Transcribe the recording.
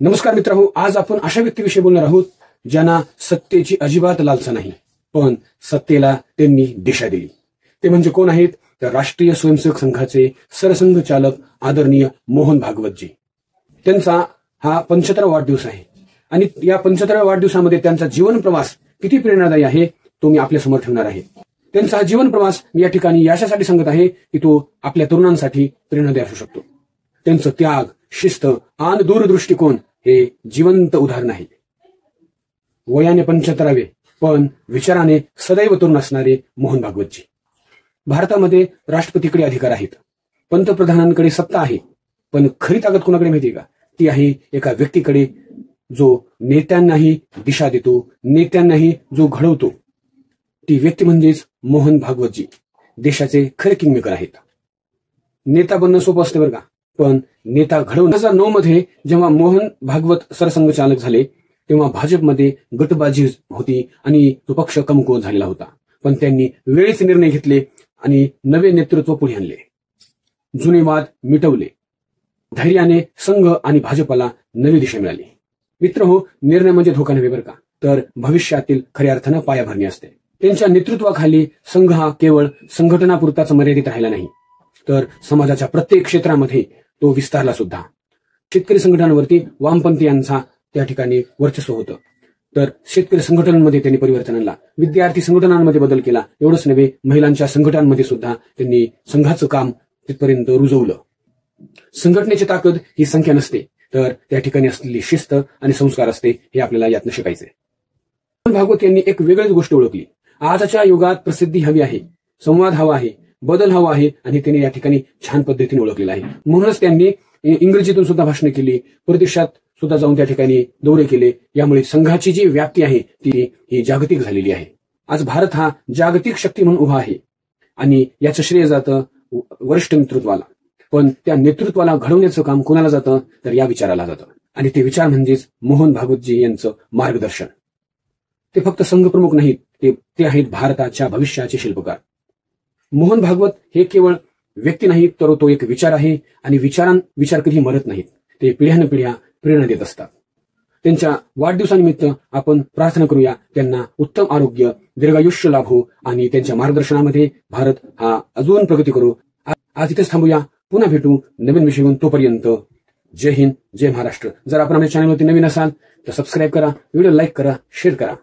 नमस्कार मित्रांनो, आज आपण अशा व्यक्तीविषयी बोलणार आहोत ज्यांना सत्तेची अजिबात लालसा नाही, पण सत्तेला त्यांनी दिशा दिली. ते म्हणजे कोण आहेत? तर राष्ट्रीय स्वयंसेवक संघाचे सरसंघचालक आदरणीय मोहन भागवतजी. त्यांचा हा 75वा वाढदिवस आहे आणि या 75व्या वाढदिवसामध्ये त्यांचा जीवन प्रवास किती प्रेरणादायी आहे तो मी आपल्या समोर ठेवणार आहे. त्यांचा हा जीवन प्रवास मी या ठिकाणी यासाठी सांगत आहे की तो आपल्या तरुणांसाठी प्रेरणादायी असू शकतो. त्यांचं त्याग, शिस्त आणि दूरदृष्टिकोन हे जिवंत उदाहरण आहे. वयाने 75वे पण विचाराने सदैव तरुण असणारे मोहन भागवतजी. भारतामध्ये राष्ट्रपतीकडे अधिकार आहेत, पंतप्रधानांकडे सत्ता आहे, पण खरी ताकद कोणाकडे माहितीये का? ती आहे एका व्यक्तीकडे जो नेत्यांनाही दिशा देतो, नेत्यांनाही जो घडवतो. ती व्यक्ती म्हणजेच मोहन भागवतजी. देशाचे खरे किंगमेकर आहेत. नेता बनणं सोपं असते बरं का, पण नेता घडवणं. 2009 मध्ये जेव्हा मोहन भागवत सरसंघचालक झाले तेव्हा भाजपमध्ये गटबाजी होती आणि तो पक्ष कमकुवत झालेला होता. पण त्यांनी वेळीच निर्णय घेतले आणि नवे नेतृत्व पुढे आणले, जुने वाद मिटवले. धैर्याने संघ आणि भाजपला नवी दिशा मिळाली. मित्रहो, निर्णय म्हणजे धोका नव्हे बरं का, तर भविष्यातील खऱ्या अर्थानं पायाभरणी असते. त्यांच्या नेतृत्वाखाली संघ हा केवळ संघटनापुरताच मर्यादित राहिला नाही, तर समाजाच्या प्रत्येक क्षेत्रामध्ये तो विस्तारला सुद्धा. शेतकरी संघटनांवरती वामपंथीयांचा त्या ठिकाणी वर्चस्व होतं, तर शेतकरी संघटनांमध्ये त्यांनी परिवर्तन आणला. विद्यार्थी संघटनांमध्ये बदल केला. एवढंच नव्हे, महिलांच्या संघटनांमध्ये सुद्धा त्यांनी संघाचं काम तिथपर्यंत रुजवलं. संघटनेची ताकद ही संख्या नसते, तर त्या ठिकाणी असलेली शिस्त आणि संस्कार असते. हे आपल्याला यातनं शिकायचंय. मोहन भागवत यांनी एक वेगळीच गोष्ट ओळखली. आजच्या युगात प्रसिद्धी हवी आहे, संवाद हवा आहे, बदल हवा आहे, आणि त्यांनी या ठिकाणी छान पद्धतीने ओळखलेला आहे. म्हणूनच त्यांनी इंग्रजीतून सुद्धा भाषणे केली, परदेशात सुद्धा जाऊन त्या ठिकाणी दौरे केले. यामुळे संघाची जी व्याप्ती आहे ती ही जागतिक झालेली आहे. आज भारत हा जागतिक शक्ती म्हणून उभा आहे आणि याचं श्रेय जातं वरिष्ठ नेतृत्वाला. पण त्या नेतृत्वाला घडवण्याचं काम कोणाला जातं? तर या विचाराला जातं, आणि ते विचार म्हणजेच मोहन भागवतजी यांचं मार्गदर्शन. ते फक्त संघप्रमुख नाहीत, ते आहेत भारताच्या भविष्याचे शिल्पकार. मोहन भागवत हे केवळ व्यक्ती नाहीत, तर तो एक विचार आहे, आणि विचार कधी मरत नाहीत. ते पिढ्यानपिढ्या प्रेरणा देत असतात. त्यांच्या वाढदिवसानिमित्त आपण प्रार्थना करूया त्यांना उत्तम आरोग्य, दीर्घायुष्य लाभो आणि त्यांच्या मार्गदर्शनामध्ये भारत हा अजून प्रगती करू. आज इथेच थांबूया. पुन्हा भेटू नवीन विषय घेऊन. तोपर्यंत जय हिंद, जय महाराष्ट्र. जर आपण आपल्या चॅनलवरती नवीन असाल तर सबस्क्राईब करा, व्हिडिओ लाईक करा, शेअर करा.